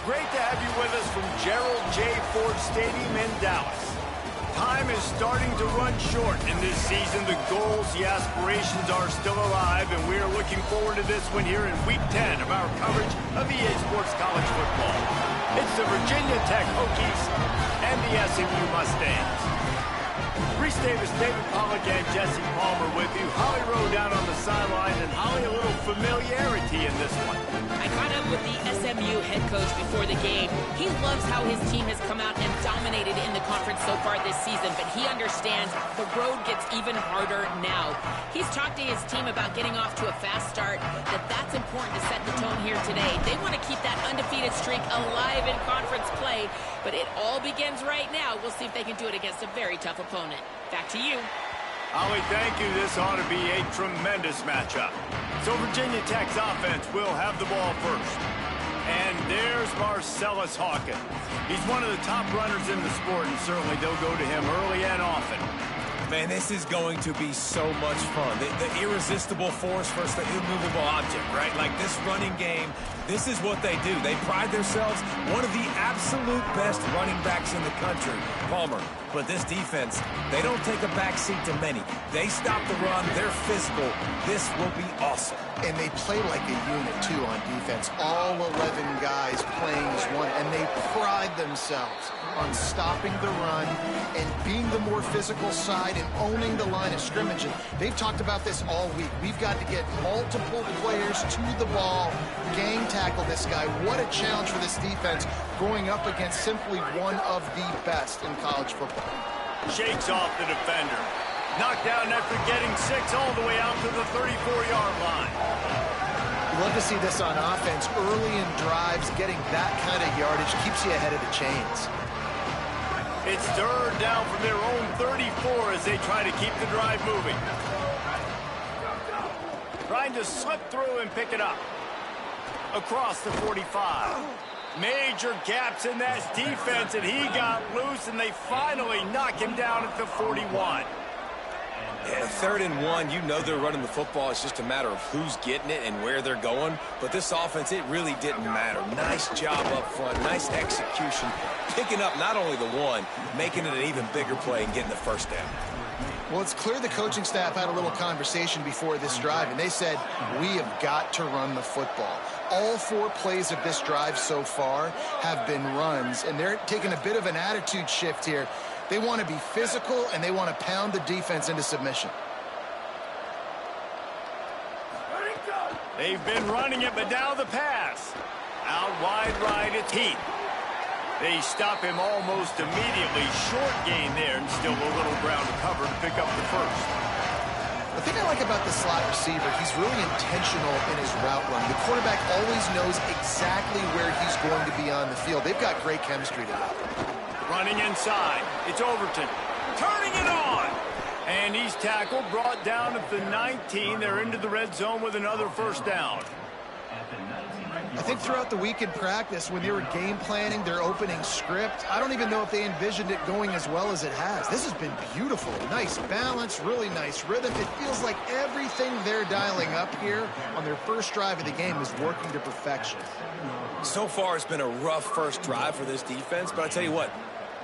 great to have you with us from Gerald J. Ford Stadium in Dallas. Time is starting to run short in this season. The goals, the aspirations are still alive, and we are looking forward to this one here in Week 10 of our coverage of EA Sports College Football. It's the Virginia Tech Hokies and the SMU Mustangs. Reese Davis, David Pollock, and Jesse Palmer with you. Holly Rowe down on the sideline, and Holly, a little familiarity in this one. I caught up with the SMU head coach before the game. He loves how his team has come out and dominated in the conference so far this season, but he understands the road gets even harder now. He's talked to his team about getting off to a fast start, that's important to set the tone here today. They want to keep that undefeated streak alive in conference play, but it all begins right now. We'll see if they can do it against a very tough opponent. Back to you. Holly, thank you. This ought to be a tremendous matchup. So Virginia Tech's offense will have the ball first. And there's Marcellus Hawkins. He's one of the top runners in the sport, and certainly they'll go to him early and often. Man, this is going to be so much fun. The irresistible force versus the immovable object, right? Like this running game, this is what they do. They pride themselves one of the absolute best running backs in the country, Palmer. But this defense, they don't take a back seat to many. They stop the run. They're physical. This will be awesome. And they play like a unit, too, on defense. All 11 guys playing as one, and they pride themselves on stopping the run and being the more physical side and owning the line of scrimmage. And they've talked about this all week. We've got to get multiple players to the ball, gang tackle this guy. What a challenge for this defense going up against simply one of the best in college football. Shakes off the defender. Knocked down after getting 6 all the way out to the 34-yard line. You love to see this on offense. Early in drives, getting that kind of yardage keeps you ahead of the chains. It's third down from their own 34 as they try to keep the drive moving. Trying to slip through and pick it up. Across the 45. Major gaps in that defense, and he got loose, and they finally knock him down at the 41. Yeah, 3rd and 1, you know they're running the football. It's just a matter of who's getting it and where they're going. But this offense, it really didn't matter. Nice job up front, nice execution. Picking up not only the one, making it an even bigger play and getting the first down. Well, it's clear the coaching staff had a little conversation before this drive, and they said, we have got to run the football. All 4 plays of this drive so far have been runs, and they're taking a bit of an attitude shift here. They want to be physical, and they want to pound the defense into submission. They've been running it, but now the pass. Out wide right, it's Heath. They stop him almost immediately. Short gain there, and still a little ground to cover to pick up the first. The thing I like about the slot receiver, he's really intentional in his route run. The quarterback always knows exactly where he's going to be on the field. They've got great chemistry together. Running inside, it's Overton. Turning it on! And he's tackled, brought down at the 19. They're into the red zone with another first down. I think throughout the week in practice, when they were game planning their opening script, I don't even know if they envisioned it going as well as it has. This has been beautiful. Nice balance, really nice rhythm. It feels like everything they're dialing up here on their first drive of the game is working to perfection. So far, it's been a rough first drive for this defense, but I tell you what,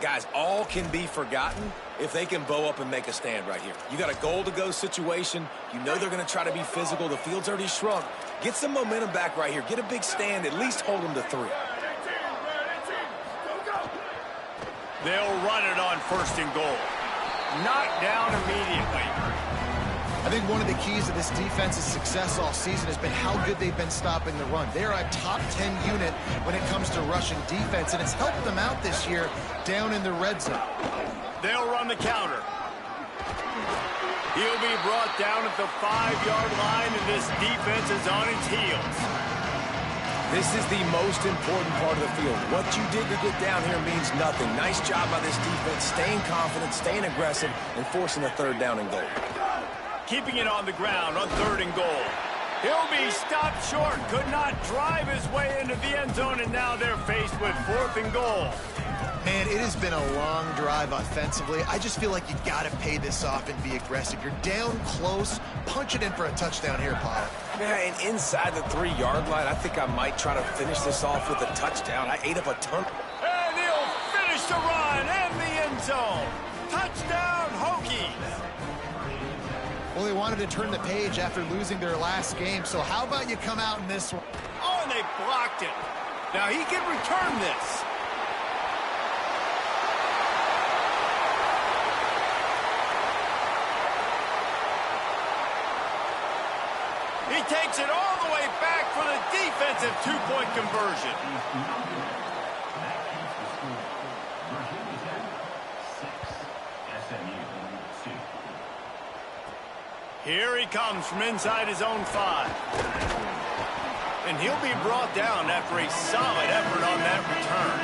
guys, all can be forgotten if they can bow up and make a stand right here. You got a goal-to-go situation. You know they're going to try to be physical. The field's already shrunk. Get some momentum back right here. Get a big stand. At least hold them to 3. They'll run it on 1st and goal. Knocked down immediately. I think one of the keys to this defense's success all season has been how good they've been stopping the run. They're a top 10 unit when it comes to rushing defense, and it's helped them out this year down in the red zone. They'll run the counter. He'll be brought down at the 5-yard line, and this defense is on its heels. This is the most important part of the field. What you did to get down here means nothing. Nice job by this defense, staying confident, staying aggressive, and forcing a 3rd down and goal. Keeping it on the ground on 3rd and goal. He'll be stopped short. Could not drive his way into the end zone, and now they're faced with 4th and goal. Man, it has been a long drive offensively. I just feel like you got to pay this off and be aggressive. You're down close. Punch it in for a touchdown here, Pollard. Yeah, and inside the 3-yard line, I think I might try to finish this off with a touchdown. I ate up a ton. And he'll finish the run in the end zone. Touchdown, Hokies. Well, they wanted to turn the page after losing their last game, so how about you come out in this one? Oh, and they blocked it. Now he can return this. He takes it all the way back for the defensive two-point conversion. Here he comes from inside his own 5. And he'll be brought down after a solid effort on that return.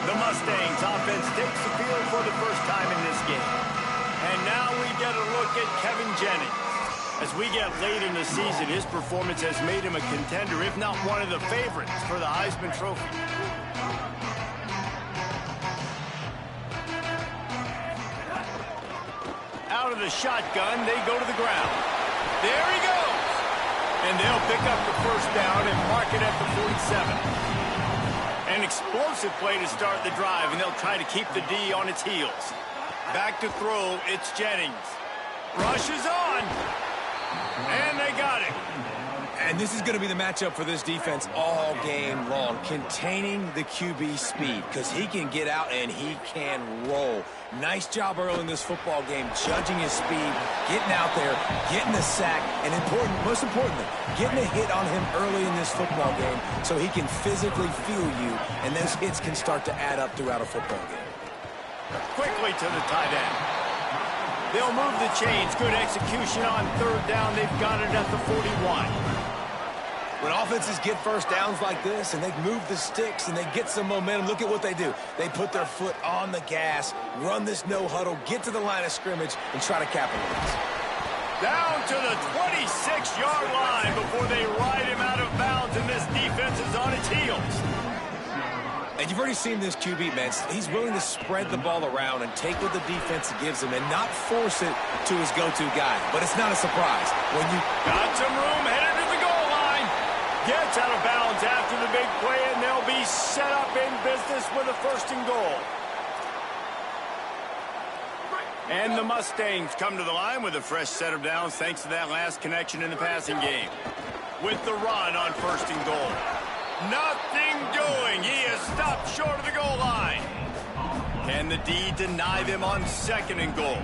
The Mustangs offense takes the field for the first time in this game. And now we get a look at Kevin Jennings. As we get late in the season, his performance has made him a contender, if not one of the favorites, for the Heisman Trophy. Out of the shotgun, they go to the ground. There he goes. And they'll pick up the first down and mark it at the 47. An explosive play to start the drive, and they'll try to keep the D on its heels. Back to throw, it's Jennings. Rush is on. And they got it. And this is going to be the matchup for this defense all game long, containing the QB speed, because he can get out and he can roll. Nice job early in this football game, judging his speed, getting out there, getting the sack, and most importantly, getting a hit on him early in this football game so he can physically feel you, and those hits can start to add up throughout a football game. Quickly to the tight end. They'll move the chains. Good execution on third down. They've got it at the 41. When offenses get first downs like this and they move the sticks and they get some momentum, look at what they do. They put their foot on the gas, run this no huddle, get to the line of scrimmage, and try to capitalize. Down to the 26-yard line before they ride him out of bounds, and this defense is on its heels. And you've already seen this QB, man. He's willing to spread the ball around and take what the defense gives him and not force it to his go-to guy. But it's not a surprise. When you got some room, headed to the goal line. Gets out of bounds after the big play, and they'll be set up in business with a first and goal. And the Mustangs come to the line with a fresh set of downs thanks to that last connection in the passing game. With the run on first and goal. Nothing doing. He is stopped short of the goal line. Can the D deny them on second and goal?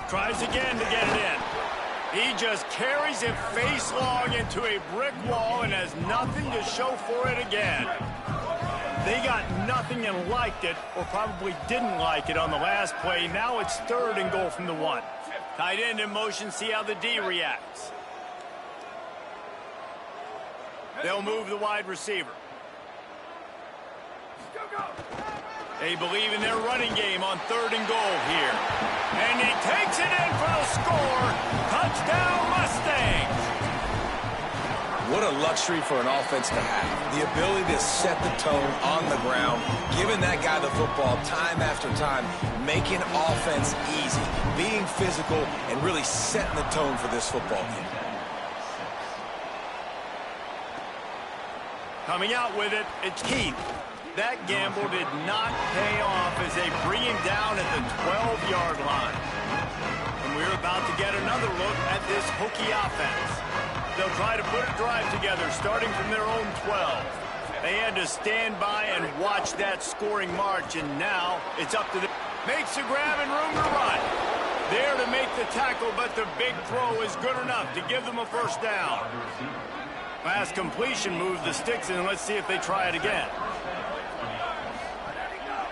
Tries again to get it in. He just carries it face long into a brick wall and has nothing to show for it again. They got nothing and liked it, or probably didn't like it on the last play. Now it's third and goal from the 1. Tight end in motion, see how the D reacts. They'll move the wide receiver. They believe in their running game on third and goal here. And he takes it in for the score. Touchdown, Mustangs. What a luxury for an offense to have. The ability to set the tone on the ground, giving that guy the football time after time, making offense easy, being physical, and really setting the tone for this football game. Coming out with it, it's Keith. That gamble did not pay off as they bring him down at the 12-yard line. And we're about to get another look at this Hokie offense. They'll try to put a drive together starting from their own 12. They had to stand by and watch that scoring march, and now it's up to the... Makes the grab and room to run. There to make the tackle, but the big throw is good enough to give them a first down. Last completion moved the sticks, and let's see if they try it again.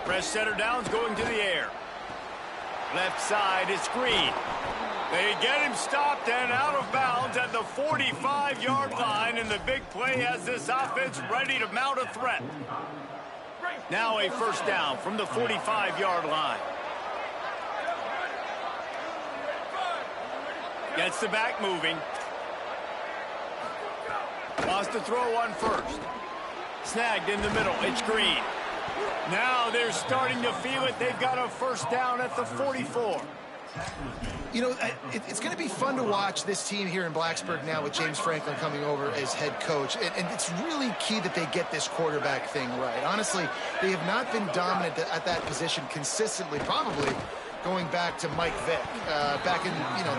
Fresh setter downs going to the air. Left side is Green. They get him stopped and out of bounds at the 45-yard line, and the big play has this offense ready to mount a threat. Now a first down from the 45-yard line. Gets the back moving. Lost the throw on first. Snagged in the middle. It's Green. Now they're starting to feel it. They've got a first down at the 44. You know, it's going to be fun to watch this team here in Blacksburg now with James Franklin coming over as head coach. And it's really key that they get this quarterback thing right. Honestly, they have not been dominant at that position consistently, probably going back to Mike Vick back in,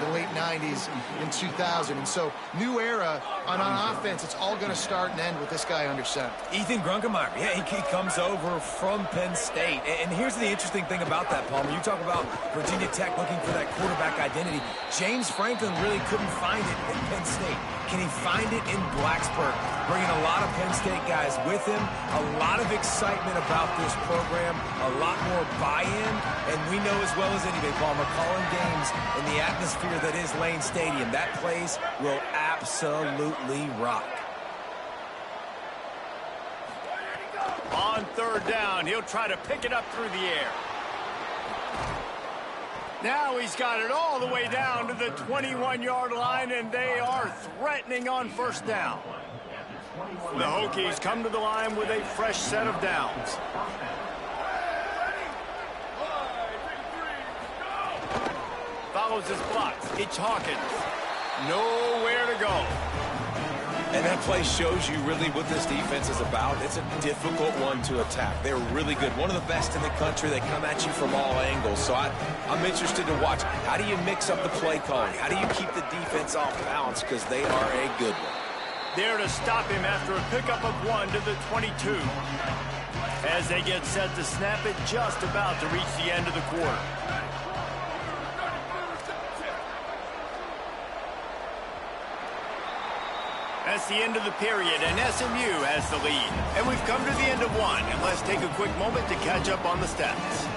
the late 90s and 2000. And so, new era on offense. It's all going to start and end with this guy under center. Ethan Grunkemeyer, yeah, he comes over from Penn State. And here's the interesting thing about that, Palmer. You talk about Virginia Tech looking for that quarterback identity. James Franklin really couldn't find it at Penn State. Can he find it in Blacksburg? Bringing a lot of Penn State guys with him, a lot of excitement about this program, a lot more buy-in, and we know as well as anybody, Palmer, calling games in the atmosphere that is Lane Stadium. That place will absolutely rock. On third down, he'll try to pick it up through the air. Now he's got it all the way down to the 21-yard line, and they are threatening on first down. The Hokies come to the line with a fresh set of downs. Follows his blocks. It's Hawkins. Nowhere to go. And that play shows you really what this defense is about. It's a difficult one to attack. They're really good. One of the best in the country. They come at you from all angles. So I'm interested to watch. How do you mix up the play calling? How do you keep the defense off balance? Because they are a good one. There to stop him after a pickup of 1 to the 22. As they get set to snap it, just about to reach the end of the quarter. That's the end of the period, and SMU has the lead. And we've come to the end of one, and let's take a quick moment to catch up on the stats.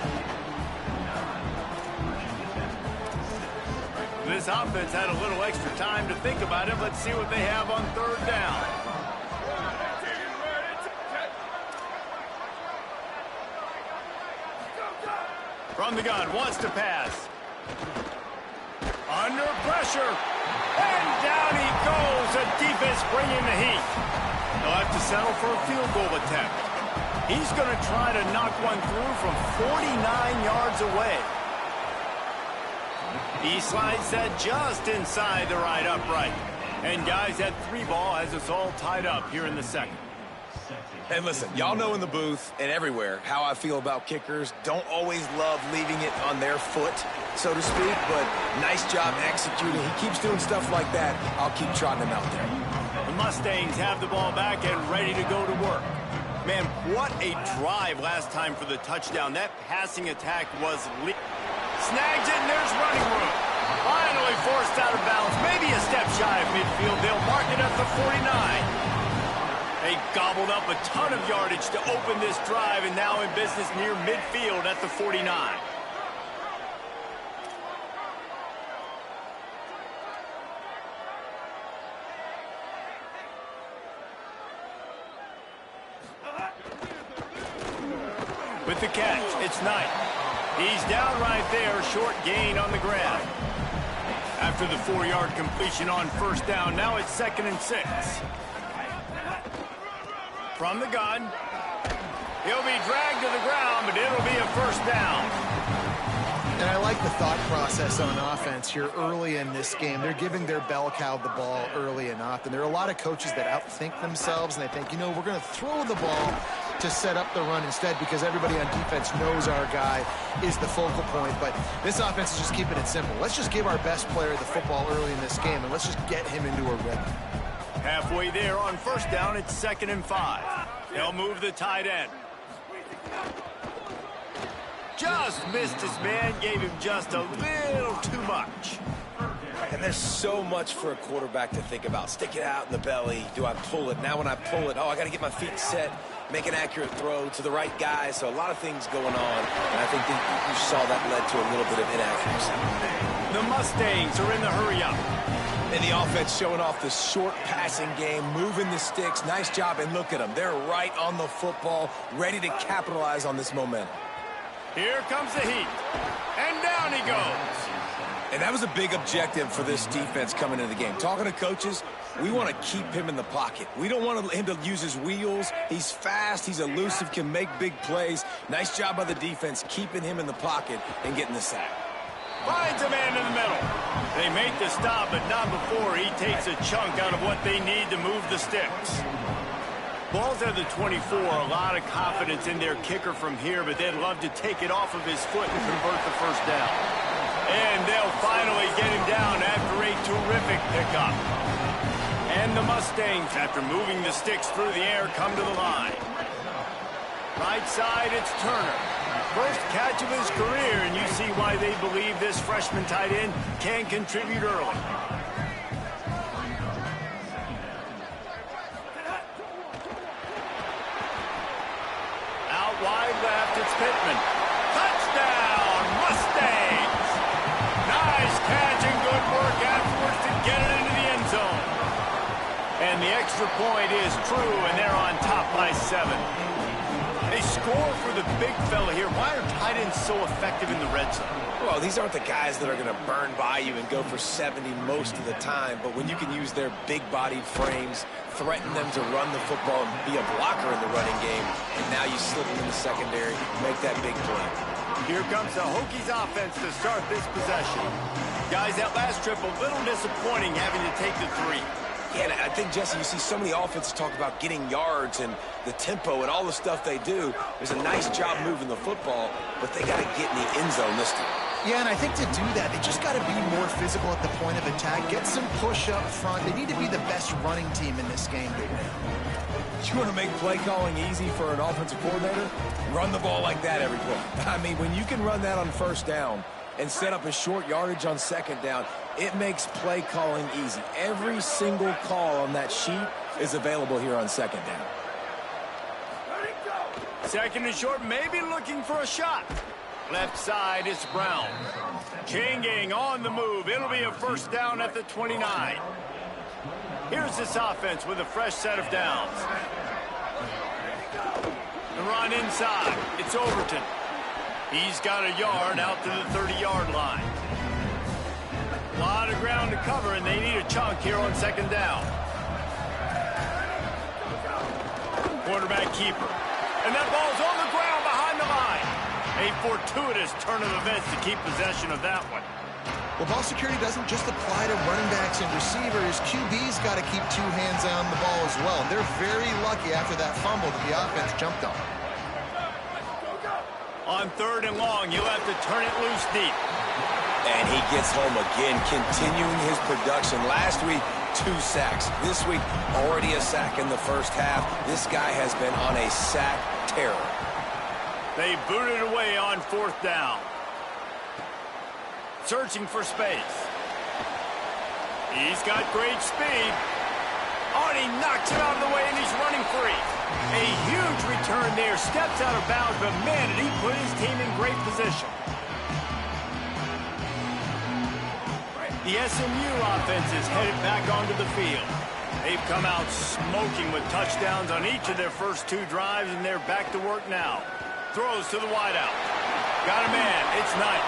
This offense had a little extra time to think about it. Let's see what they have on third down. From the gun, wants to pass. Under pressure. And down he goes. The defense bringing the heat. They'll have to settle for a field goal attempt. He's going to try to knock one through from 49 yards away. He slides that just inside the right upright. And guys, that 3 ball has us all tied up here in the second. And listen, y'all know in the booth and everywhere how I feel about kickers. Don't always love leaving it on their foot, so to speak, but nice job executing. He keeps doing stuff like that. I'll keep trotting him out there. The Mustangs have the ball back and ready to go to work. Man, what a drive last time for the touchdown. That passing attack was lit. Snags it, and there's running room. Finally forced out of bounds. Maybe a step shy of midfield. They'll mark it at the 49. They gobbled up a ton of yardage to open this drive, and now in business near midfield at the 49. With the catch, it's Knight. He's down right there, short gain on the grab. After the 4-yard completion on first down, now it's 2nd and 6. From the gun. He'll be dragged to the ground, but it'll be a first down. And I like the thought process on offense here early in this game. They're giving their bell cow the ball early and often. There are a lot of coaches that outthink themselves, and they think, we're going to throw the ball to set up the run instead because everybody on defense knows our guy is the focal point. But this offense is just keeping it simple. Let's just give our best player the football early in this game, and let's just get him into a rhythm. Halfway there on first down, it's 2nd and 5. They'll move the tight end. Just missed his man, gave him just a little too much. And there's so much for a quarterback to think about. Stick it out in the belly. Do I pull it? Now when I pull it, I got to get my feet set, make an accurate throw to the right guy. So a lot of things going on. And I think that you saw that led to a little bit of inaccuracy. The Mustangs are in the hurry-up. And the offense showing off the short passing game, moving the sticks. Nice job, and look at them. They're right on the football, ready to capitalize on this momentum. Here comes the heat. And down he goes. And that was a big objective for this defense coming into the game. Talking to coaches, we want to keep him in the pocket. We don't want him to use his wheels. He's fast. He's elusive, can make big plays. Nice job by the defense keeping him in the pocket and getting the sack. Finds a man in the middle. They make the stop, but not before he takes a chunk out of what they need to move the sticks. Ball's at the 24. A lot of confidence in their kicker from here, but they'd love to take it off of his foot and convert the first down. And they'll finally get him down after a terrific pickup. And the Mustangs, after moving the sticks through the air, come to the line. Right side, it's Turner. First catch of his career, and you see why they believe this freshman tight end can contribute early. Out wide left, it's Pittman. Touchdown, Mustangs! Nice catch and good work afterwards to get it into the end zone. And the extra point is true, and they're on top by 7. They score for the big fella here. Why are tight ends so effective in the red zone? Well, these aren't the guys that are going to burn by you and go for 70 most of the time, but when you can use their big-bodied frames, threaten them to run the football and be a blocker in the running game, and now you slip them in the secondary, make that big play. Here comes the Hokies offense to start this possession. Guys, that last trip, a little disappointing having to take the 3. Yeah, and I think, Jesse, you see so many offenses talk about getting yards and the tempo and all the stuff they do. There's a nice job moving the football, but they got to get in the end zone this time. Yeah, and I think to do that, they just got to be more physical at the point of attack, get some push up front. They need to be the best running team in this game right now. You want to make play calling easy for an offensive coordinator? Run the ball like that every play. I mean, when you can run that on first down and set up a short yardage on second down, it makes play calling easy. Every single call on that sheet is available here on second down. Second and short, maybe looking for a shot. Left side, it's Brown. Changing on the move. It'll be a first down at the 29. Here's this offense with a fresh set of downs. The run inside. It's Overton. He's got a yard out to the 30-yard line. A lot of ground to cover, and they need a chunk here on second down. Quarterback keeper. And that ball's on the ground behind the line. A fortuitous turn of events to keep possession of that one. Well, ball security doesn't just apply to running backs and receivers. QB's got to keep 2 hands on the ball as well. They're very lucky after that fumble that the offense jumped on. On third and long, you'll have to turn it loose deep. And he gets home again, continuing his production. Last week, 2 sacks. This week, already a sack in the first half. This guy has been on a sack terror. They booted away on fourth down. Searching for space. He's got great speed. Oh, and he knocks it out of the way, and he's running free. A huge return there. Steps out of bounds, but man, did he put his team in great position. The SMU offense is headed back onto the field. They've come out smoking with touchdowns on each of their first 2 drives, and they're back to work now. Throws to the wideout. Got a man. It's Knight.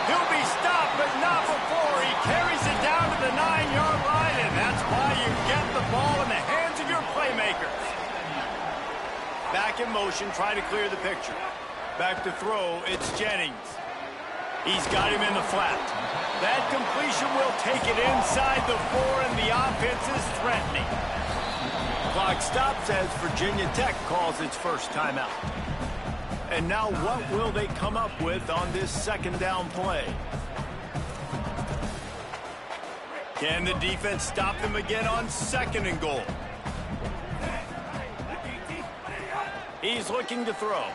He'll be stopped, but not before he carries it down to the 9-yard line, and that's why you get the ball in the hands of your playmakers. Back in motion, try to clear the picture. Back to throw, it's Jennings. He's got him in the flat. That completion will take it inside the 4, and the offense is threatening. Clock stops as Virginia Tech calls its first timeout. And now what will they come up with on this second down play? Can the defense stop them again on second and goal? He's looking to throw.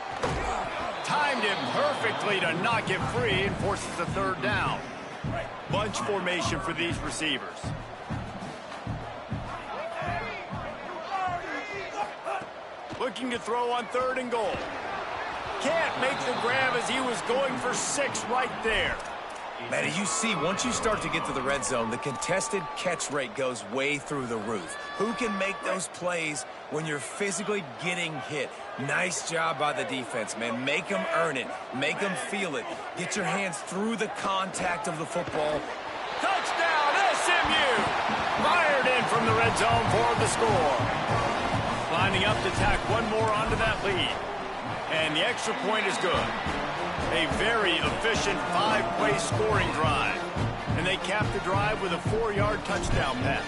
Timed him perfectly to knock it free and forces a third down. Bunch formation for these receivers. Looking to throw on third and goal. Can't make the grab as he was going for 6 right there. Man, you see, once you start to get to the red zone, the contested catch rate goes way through the roof. Who can make those plays when you're physically getting hit. Nice job by the defense, man. Make them earn it. Make them feel it. Get your hands through the contact of the football. Touchdown, SMU! Fired in from the red zone for the score. Lining up to tack one more onto that lead. And the extra point is good. A very efficient 5-play scoring drive. And they cap the drive with a 4-yard touchdown pass.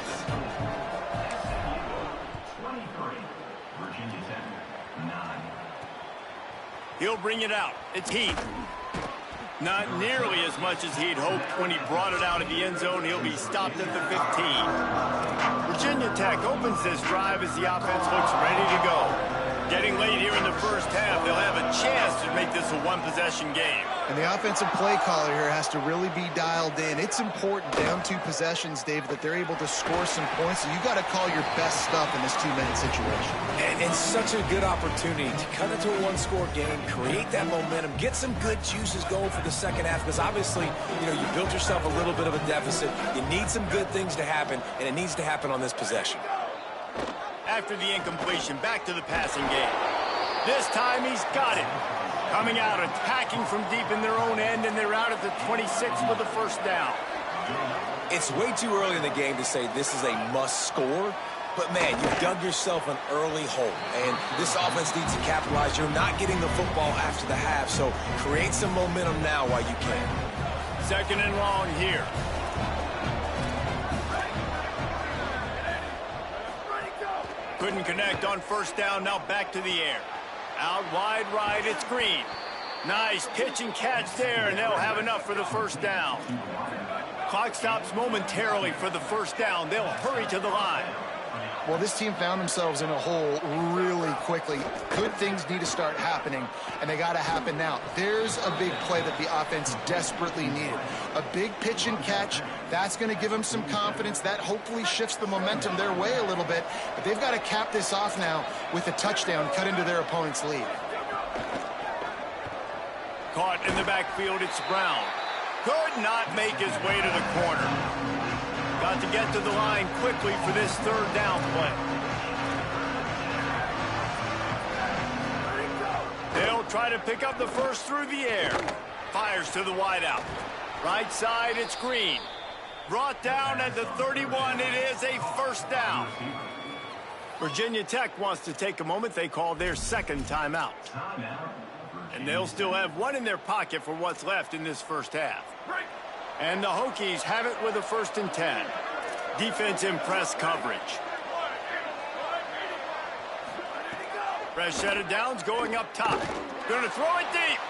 He'll bring it out. It's Heath. Not nearly as much as he'd hoped when he brought it out of the end zone. He'll be stopped at the 15. Virginia Tech opens this drive as the offense looks ready to go. Getting late here in the first half, they'll have a chance to make this a one-possession game. And the offensive play caller here has to really be dialed in. It's important down 2 possessions, Dave, that they're able to score some points. So you got to call your best stuff in this 2-minute situation. And such a good opportunity to cut into a 1-score game, create that momentum, get some good juices going for the second half. Because obviously, you know, you built yourself a little bit of a deficit. You need some good things to happen, and it needs to happen on this possession. After the incompletion, back to the passing game. This time he's got it. Coming out, attacking from deep in their own end, and they're out at the 26 with the first down. It's way too early in the game to say this is a must score, but man, you've dug yourself an early hole, and this offense needs to capitalize. You're not getting the football after the half, so create some momentum now while you can. 2nd and long here. Couldn't connect on first down, now back to the air. Out wide right, it's Green. Nice pitch and catch there, and they'll have enough for the first down. Clock stops momentarily for the first down. They'll hurry to the line. Well, this team found themselves in a hole really quickly. Good things need to start happening, and they got to happen now. There's a big play that the offense desperately needed. A big pitch and catch, that's going to give them some confidence. That hopefully shifts the momentum their way a little bit. But they've got to cap this off now with a touchdown cut into their opponent's lead. Caught in the backfield, it's Brown. Could not make his way to the corner. Got to get to the line quickly for this 3rd down play. They'll try to pick up the first through the air. Fires to the wideout. Right side, it's Green. Brought down at the 31. It is a first down. Virginia Tech wants to take a moment. They call their 2nd timeout. And they'll still have one in their pocket for what's left in this first half. And the Hokies have it with a 1st and 10. Defense in press coverage. Fresh set of downs going up top. Going to throw it deep.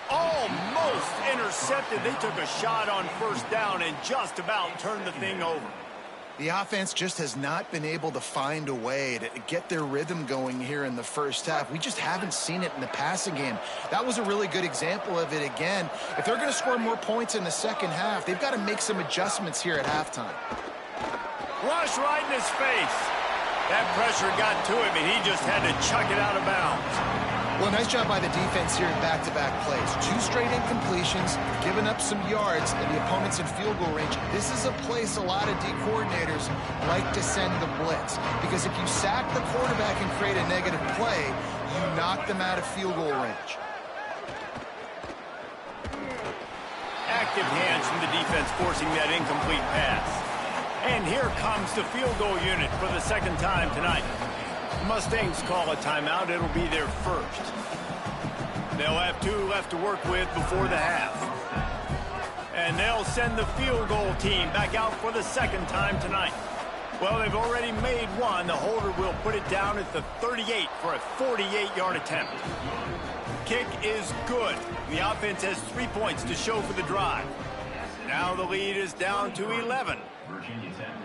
Almost intercepted. They took a shot on first down and just about turned the thing over. The offense just has not been able to find a way to get their rhythm going here in the first half. We just haven't seen it in the passing game. That was a really good example of it again. If they're going to score more points in the second half, they've got to make some adjustments here at halftime. Rush right in his face. That pressure got to him, and he just had to chuck it out of bounds. Well, nice job by the defense here in back-to-back plays. 2 straight incompletions, giving up some yards, and the opponent's in field goal range. This is a place a lot of D coordinators like to send the blitz, because if you sack the quarterback and create a negative play, you knock them out of field goal range. Active hands from the defense forcing that incomplete pass. And here comes the field goal unit for the 2nd time tonight. Mustangs call a timeout. It'll be their first. They'll have 2 left to work with before the half. And they'll send the field goal team back out for the 2nd time tonight. Well, they've already made one. The holder will put it down at the 38 for a 48-yard attempt. Kick is good. The offense has 3 points to show for the drive. Now the lead is down to 11.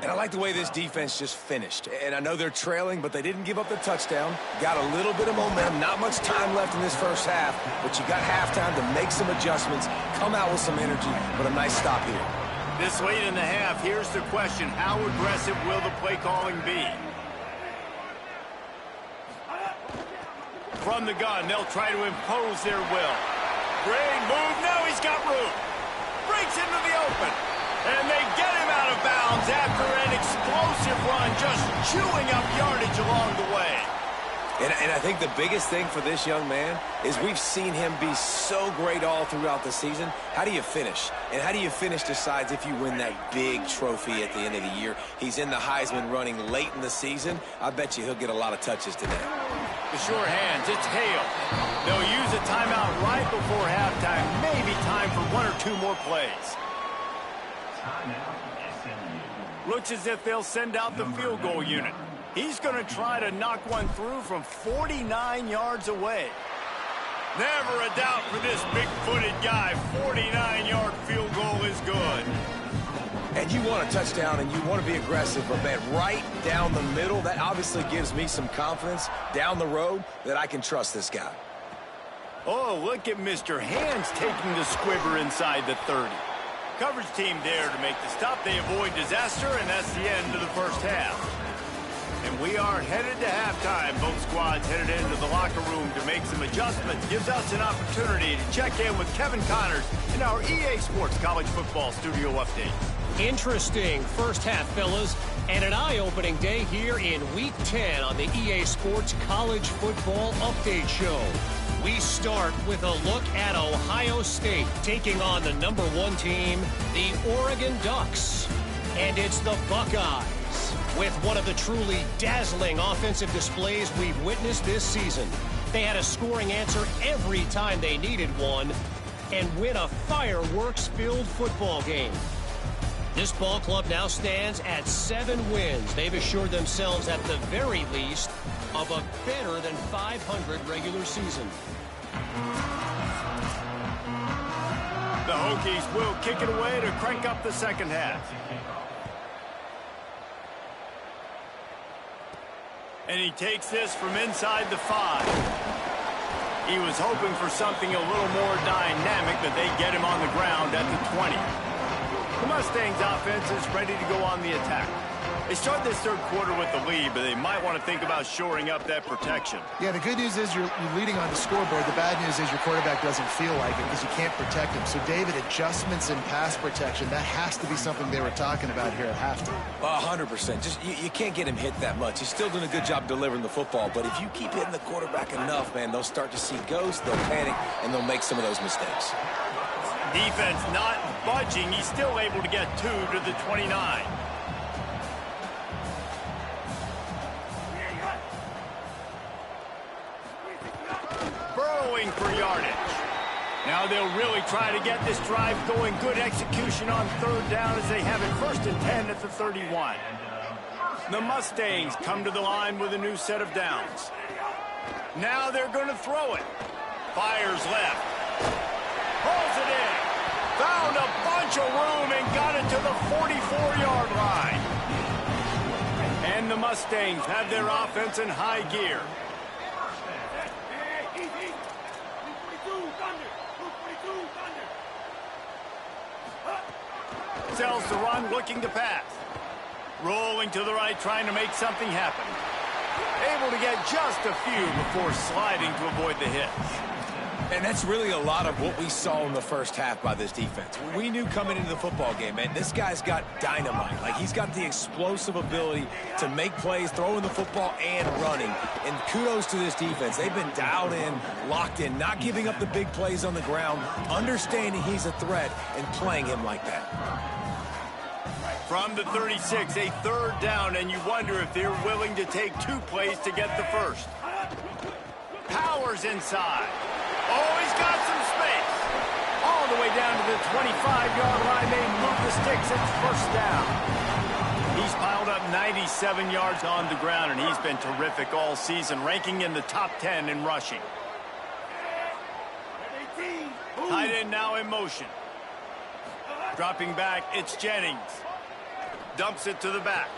And I like the way this defense just finished. And I know they're trailing, but they didn't give up the touchdown. Got a little bit of momentum. Not much time left in this first half, but you got halftime to make some adjustments, come out with some energy, but a nice stop here. This late in the half, here's the question. How aggressive will the play calling be? From the gun, they'll try to impose their will. Great move. Now he's got room. Breaks into the open. And they get him out of bounds after an explosive run, just chewing up yardage along the way. And I think the biggest thing for this young man is we've seen him be so great all throughout the season. How do you finish? And how do you finish decides if you win that big trophy at the end of the year. He's in the Heisman running late in the season. I bet you he'll get a lot of touches today. The sure hands, it's Hale. They'll use a timeout right before halftime. Maybe time for one or two more plays. Looks as if they'll send out the field goal unit. He's going to try to knock one through from 49 yards away. Never a doubt for this big-footed guy. 49-yard field goal is good. And you want a touchdown and you want to be aggressive, but man, right down the middle, that obviously gives me some confidence down the road that I can trust this guy. Oh, look at Mr. Hands taking the squibber inside the 30. Coverage team there to make the stop. They avoid disaster, and that's the end of the first half. And we are headed to halftime. Both squads headed into the locker room to make some adjustments. Gives us an opportunity to check in with Kevin Connors in our EA Sports College Football Studio Update. Interesting first half, fellas, and an eye-opening day here in Week 10 on the EA Sports College Football Update Show. We start with a look at Ohio State taking on the #1 team, the Oregon Ducks. And it's the Buckeyes with one of the truly dazzling offensive displays we've witnessed this season. They had a scoring answer every time they needed one and win a fireworks-filled football game. This ball club now stands at 7 wins. They've assured themselves at the very least of a better than 500 regular season. The Hokies will kick it away to crank up the second half. And he takes this from inside the 5. He was hoping for something a little more dynamic, but they get him on the ground at the 20. The Mustangs offense is ready to go on the attack. They start this third quarter with the lead, but they might want to think about shoring up that protection. Yeah, the good news is you're leading on the scoreboard. The bad news is your quarterback doesn't feel like it because you can't protect him. So, David, adjustments in pass protection, that has to be something they were talking about here at halftime. 100%. Just you can't get him hit that much. He's still doing a good job delivering the football, but if you keep hitting the quarterback enough, man, they'll start to see ghosts, they'll panic, and they'll make some of those mistakes. Defense not budging. He's still able to get 2 to the 29. Burrowing for yardage. Now they'll really try to get this drive going. Good execution on third down as they have it 1st and 10 at the 31. The Mustangs come to the line with a new set of downs. Now they're going to throw it. Fires left. Pulls it in. Found a bunch of room and got it to the 44-yard line. And the Mustangs have their offense in high gear. Sells the run, looking to pass. Rolling to the right, trying to make something happen. Able to get just a few before sliding to avoid the hits. And that's really a lot of what we saw in the first half by this defense. We knew coming into the football game, man, this guy's got dynamite. Like, he's got the explosive ability to make plays, throwing the football and running. And kudos to this defense. They've been dialed in, locked in, not giving up the big plays on the ground, understanding he's a threat, and playing him like that. From the 36, a third down, and you wonder if they're willing to take 2 plays to get the first. Powers inside. Oh, he's got some space. All the way down to the 25-yard line. They move the sticks. It's 1st down. He's piled up 97 yards on the ground, and he's been terrific all season, ranking in the top 10 in rushing. Tight end now in motion. Dropping back, it's Jennings. Dumps it to the back.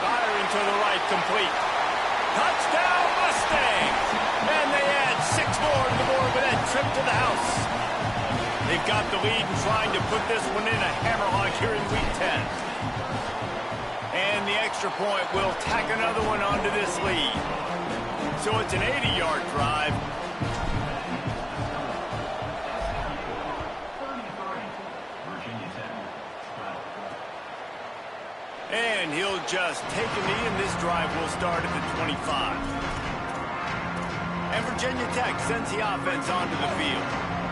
Firing to the right, complete. Touchdown, Mustangs! And they add 6 more to the board with that trip to the house. They've got the lead and trying to put this one in a hammerlock here in Week 10. And the extra point will tack another one onto this lead. So it's an 80-yard drive. just take a knee, and this drive will start at the 25. And Virginia Tech sends the offense onto the field.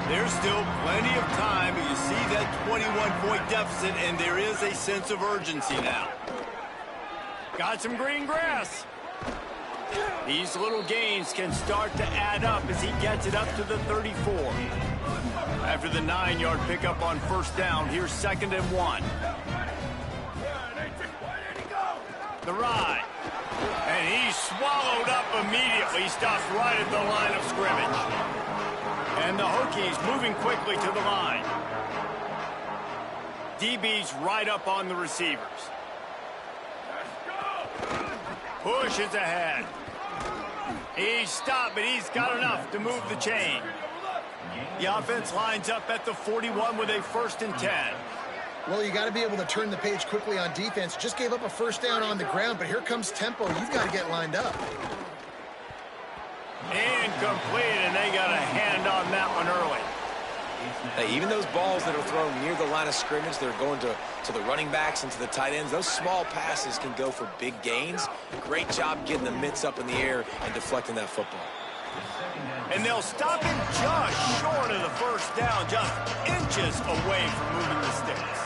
There's still plenty of time, but you see that 21-point deficit, and there is a sense of urgency now. Got some green grass. These little gains can start to add up as he gets it up to the 34. After the 9-yard pickup on first down, here's 2nd and 1. The ride. And he's swallowed up immediately. Stops right at the line of scrimmage. And the Hokies moving quickly to the line. DB's right up on the receivers. Push is ahead. He's stopped, but he's got enough to move the chain. The offense lines up at the 41 with a 1st and 10. Well, you got to be able to turn the page quickly on defense. Just gave up a first down on the ground, but here comes tempo. You've got to get lined up. Incomplete, and they got a hand on that one early. Hey, even those balls that are thrown near the line of scrimmage, they're going to the running backs and to the tight ends. Those small passes can go for big gains. Great job getting the mitts up in the air and deflecting that football. And they'll stop him just short of the first down, just inches away from moving the sticks.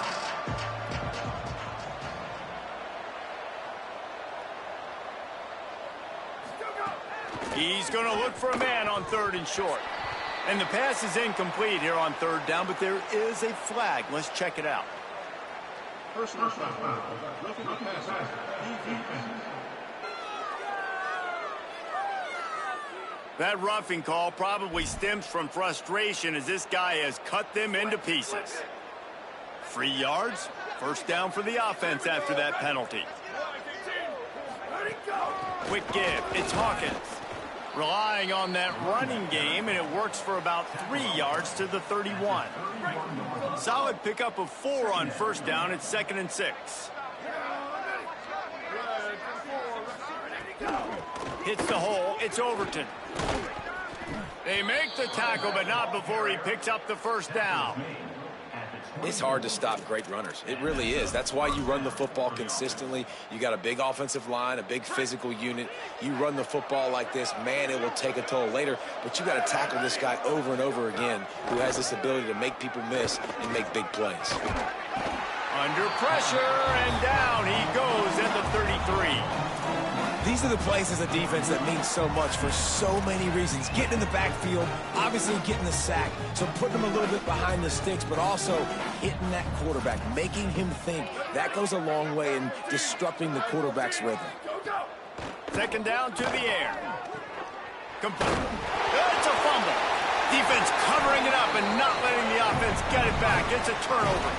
He's going to look for a man on 3rd and short. And the pass is incomplete here on 3rd down, but there is a flag. Let's check it out. That roughing call probably stems from frustration as this guy has cut them into pieces. 3 yards, 1st down for the offense after that penalty. Quick give, it's Hawkins. Relying on that running game, and it works for about 3 yards to the 31. Solid pickup of 4 on 1st down. It's 2nd and 6. Hits the hole. It's Overton. They make the tackle, but not before he picks up the 1st down. It's hard to stop great runners. It really is. That's why you run the football consistently. You got a big offensive line, a big physical unit. You run the football like this, man, it will take a toll later. But you got to tackle this guy over and over again who has this ability to make people miss and make big plays. Under pressure, and down he goes at the 33. These are the plays as a defense that mean so much for so many reasons. Getting in the backfield, obviously getting the sack, so putting them a little bit behind the sticks, but also hitting that quarterback, making him think. That goes a long way in disrupting the quarterback's rhythm. 2nd down to the air. Complete. It's a fumble. Defense covering it up and not letting the offense get it back. It's a turnover.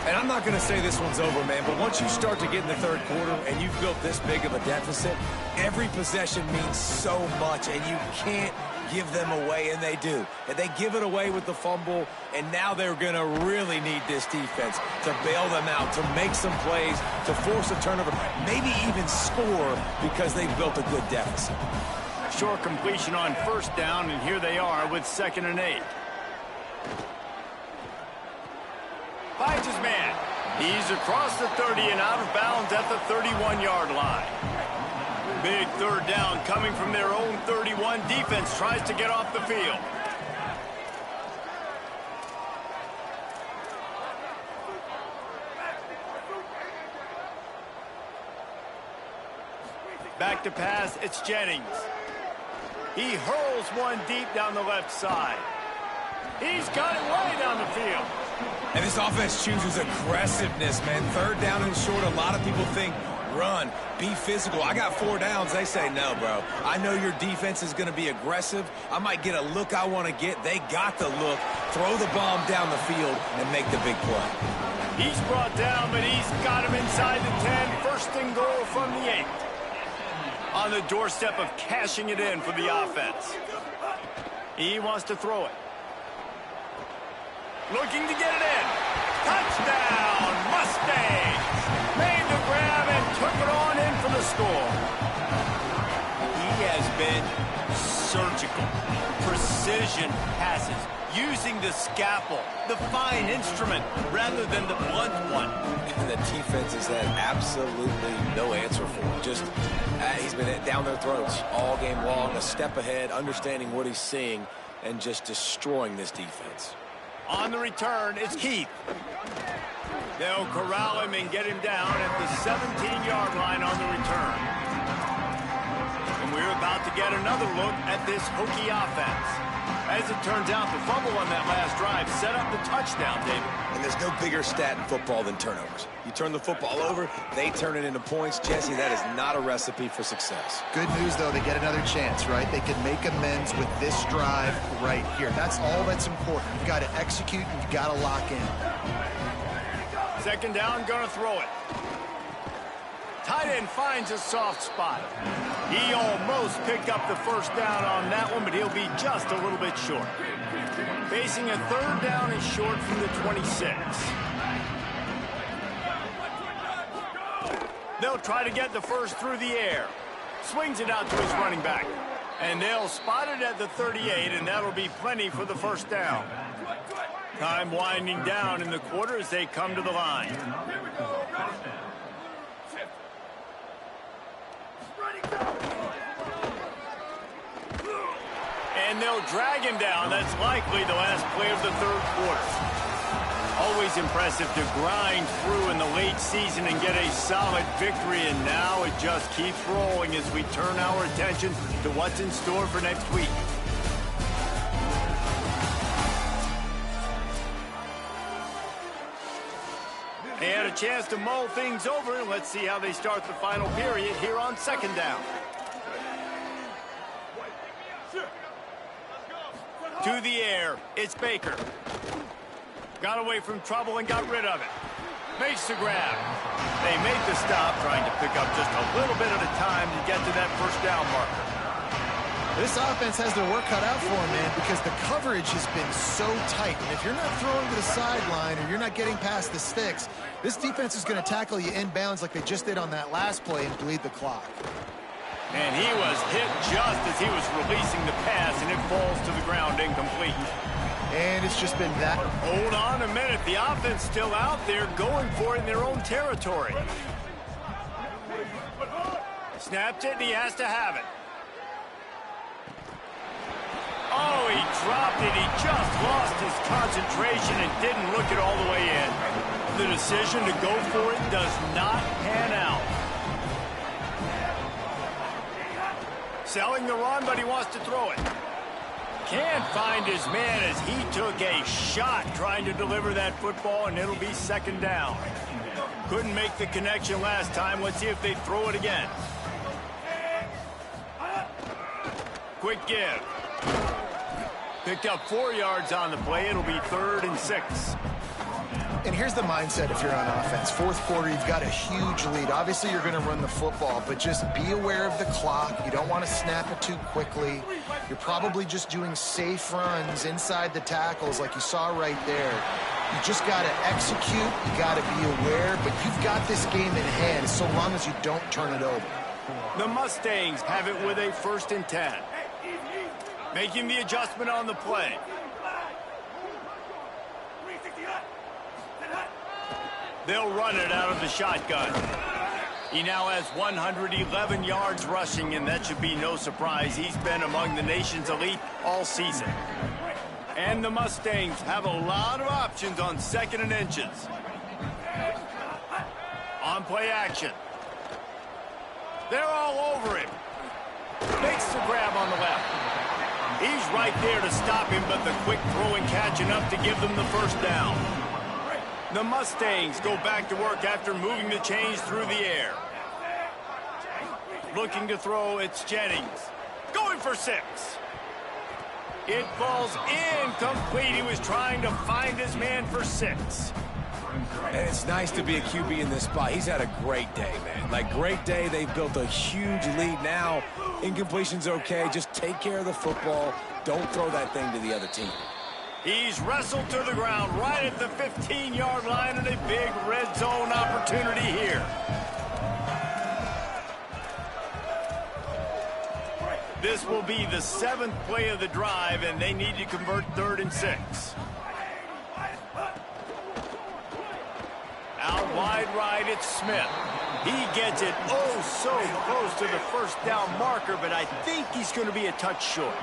And I'm not going to say this one's over, man, but once you start to get in the 3rd quarter and you've built this big of a deficit, every possession means so much, and you can't give them away, and they do. And they give it away with the fumble, and now they're going to really need this defense to bail them out, to make some plays, to force a turnover, maybe even score because they've built a good deficit. Short completion on 1st down, and here they are with 2nd and 8. Finds his man. He's across the 30 and out of bounds at the 31-yard line. Big 3rd down coming from their own 31. Defense tries to get off the field. Back to pass, it's Jennings. He hurls one deep down the left side. He's got it way down the field. And this offense chooses aggressiveness, man. 3rd down and short, a lot of people think run, be physical. I got 4 downs. They say, no, bro. I know your defense is going to be aggressive. I might get a look I want to get. They got the look. Throw the bomb down the field and make the big play. He's brought down, but he's got him inside the 10. 1st and goal from the 8. On the doorstep of cashing it in for the offense. He wants to throw it. Looking to get it in. Touchdown, Mustangs. Made the grab and took it on in for the score. He has been surgical, precision passes, using the scalpel, the fine instrument, rather than the blunt one. And the defense has had absolutely no answer for him. Just, he's been down their throats all game long, a step ahead, understanding what he's seeing, and just destroying this defense. On the return, it's Heath. They'll corral him and get him down at the 17-yard line on the return. And we're about to get another look at this Hokie offense. As it turns out, the fumble on that last drive set up the touchdown, David. And there's no bigger stat in football than turnovers. You turn the football over, they turn it into points. Jesse, that is not a recipe for success. Good news, though, they get another chance, right? They can make amends with this drive right here. That's all that's important. You've got to execute and you've got to lock in. Second down, gonna throw it. Tight end finds a soft spot. He almost picked up the first down on that one, but he'll be just a little bit short. Facing a third down and short from the 26. They'll try to get the first through the air. Swings it out to his running back. And they'll spot it at the 38, and that'll be plenty for the first down. Time winding down in the quarter as they come to the line. And they'll drag him down. That's likely the last play of the third quarter. Always impressive to grind through in the late season and get a solid victory. And now it just keeps rolling as we turn our attention to what's in store for next week. They had a chance to mull things over, and let's see how they start the final period here on second down. To the air, it's Baker. Got away from trouble and got rid of it. Makes the grab. They make the stop, trying to pick up just a little bit at a time to get to that first down marker. This offense has their work cut out for them, man, because the coverage has been so tight. And if you're not throwing to the sideline or you're not getting past the sticks, this defense is going to tackle you inbounds like they just did on that last play and bleed the clock. And he was hit just as he was releasing the pass, and it falls to the ground incomplete. And it's just been that. Hold on a minute. The offense still out there going for it in their own territory. Snapped it, and he has to have it. Oh, he dropped it. He just lost his concentration and didn't look it all the way in. The decision to go for it does not pan out. Selling the run, but he wants to throw it. Can't find his man as he took a shot trying to deliver that football, and it'll be second down. Couldn't make the connection last time. Let's see if they throw it again. Quick give. Picked up 4 yards on the play. It'll be 3rd and 6. And here's the mindset if you're on offense. Fourth quarter, you've got a huge lead. Obviously, you're going to run the football, but just be aware of the clock. You don't want to snap it too quickly. You're probably just doing safe runs inside the tackles like you saw right there. You just got to execute. You got to be aware, but you've got this game in hand so long as you don't turn it over. The Mustangs have it with a 1st and 10. Making the adjustment on the play. They'll run it out of the shotgun. He now has 111 yards rushing, and that should be no surprise. He's been among the nation's elite all season. And the Mustangs have a lot of options on 2nd and inches. On play action. They're all over him. Makes the grab on the left. He's right there to stop him, but the quick throw and catch enough to give them the first down. The Mustangs go back to work after moving the chains through the air. Looking to throw, it's Jennings. Going for 6. It falls incomplete. He was trying to find his man for 6. And it's nice to be a QB in this spot. He's had a great day, man. Like, great day. They've built a huge lead now. Incompletion's okay. Just take care of the football. Don't throw that thing to the other team. He's wrestled to the ground right at the 15-yard line, and a big red zone opportunity here. This will be the 7th play of the drive, and they need to convert 3rd and 6. Out wide right, it's Smith. He gets it oh so close to the first down marker, but I think he's going to be a touch short.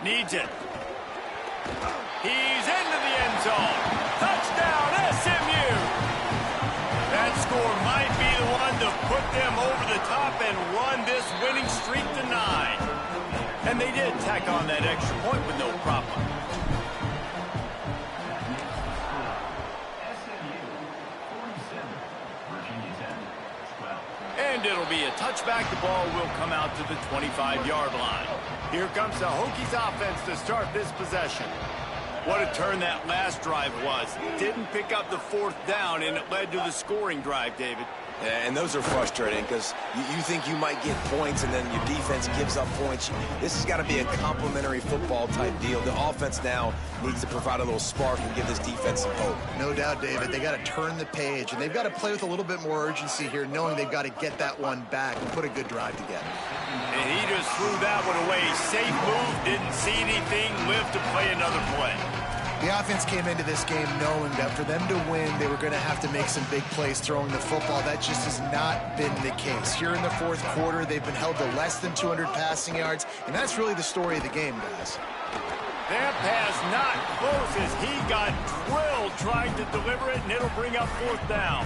Needs it. He's into the end zone. Touchdown, SMU! That score might be the one to put them over the top and run this winning streak to 9. And they did tack on that extra point with no problem. And it'll be a touchback. The ball will come out to the 25-yard line. Here comes the Hokies offense to start this possession. What a turn that last drive was. Didn't pick up the 4th down, and it led to the scoring drive, David. Yeah, and those are frustrating because you think you might get points and then your defense gives up points. This has got to be a complementary football type deal. The offense now needs to provide a little spark and give this defense some hope. No doubt, David. They got to turn the page, and they've got to play with a little bit more urgency here, knowing they've got to get that one back and put a good drive together. And he just threw that one away. Safe move, didn't see anything, lived to play another play. The offense came into this game knowing that for them to win, they were going to have to make some big plays throwing the football. That just has not been the case. Here in the 4th quarter, they've been held to less than 200 passing yards, and that's really the story of the game, guys. That pass not close as he got drilled trying to deliver it, and it'll bring up 4th down.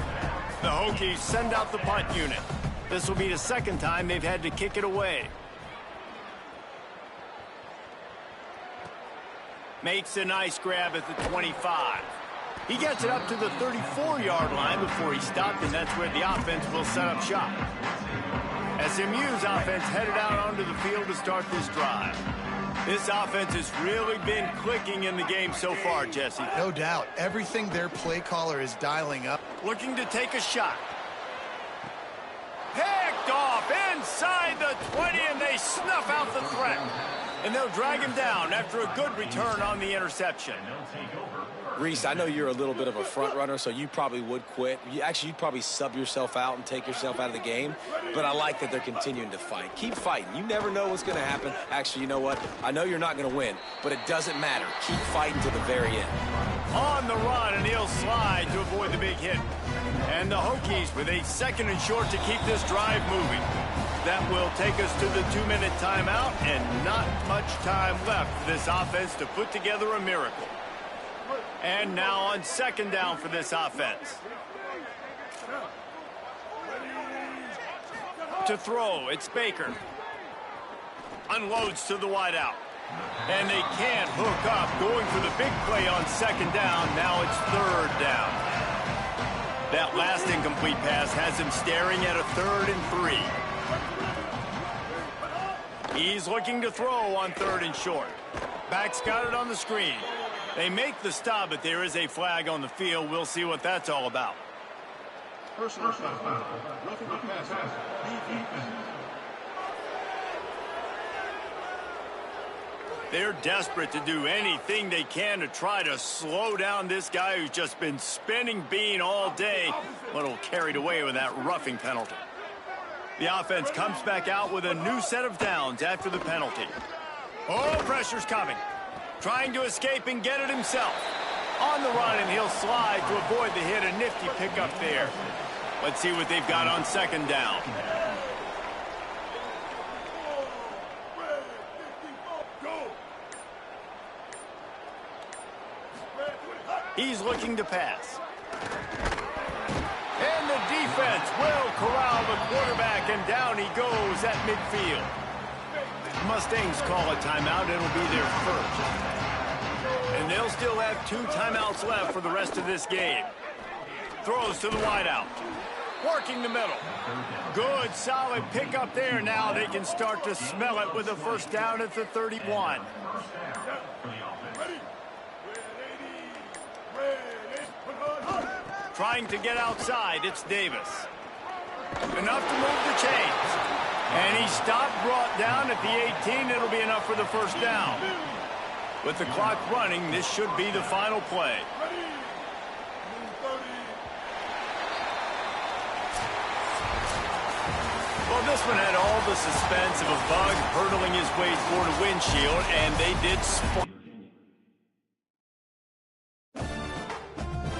The Hokies send out the punt unit. This will be the 2nd time they've had to kick it away. Makes a nice grab at the 25. He gets it up to the 34-yard line before he stopped, and that's where the offense will set up shop. SMU's offense headed out onto the field to start this drive. This offense has really been clicking in the game so far, Jesse. No doubt. Everything their play caller is dialing up. Looking to take a shot. Picked off inside the 20, and they snuff out the threat. And they'll drag him down after a good return on the interception. Reese, I know you're a little bit of a front runner, so you probably would quit. You'd probably sub yourself out and take yourself out of the game. But I like that they're continuing to fight. Keep fighting. You never know what's going to happen. Actually, you know what? I know you're not going to win, but it doesn't matter. Keep fighting to the very end. On the run, and he'll slide to avoid the big hit. And the Hokies with a 2nd and short to keep this drive moving. That will take us to the 2-minute timeout, and not much time left for this offense to put together a miracle. And now on 2nd down for this offense. To throw, it's Baker. Unloads to the wideout. And they can't hook up, going for the big play on 2nd down. Now it's 3rd down. That last incomplete pass has him staring at a 3rd and 3. He's looking to throw on 3rd and short. Back's got it on the screen. They make the stop, but there is a flag on the field. We'll see what that's all about. Personal foul. They're desperate to do anything they can to try to slow down this guy who's just been spinning bean all day. A little carried away with that roughing penalty. The offense comes back out with a new set of downs after the penalty. Oh, pressure's coming. Trying to escape and get it himself. On the run, and he'll slide to avoid the hit. A nifty pickup there. Let's see what they've got on 2nd down. He's looking to pass. And the defense will corral the quarterback, and down he goes at midfield. Mustangs call a timeout. It'll be their 1st. And they'll still have 2 timeouts left for the rest of this game. Throws to the wideout. Working the middle. Good, solid pickup there. Now they can start to smell it with a 1st down at the 31. Trying to get outside, it's Davis. Enough to move the chains. And he stopped, brought down at the 18. It'll be enough for the 1st down. With the clock running, this should be the final play. Well, this one had all the suspense of a bug hurtling his way toward a windshield, and they did sport.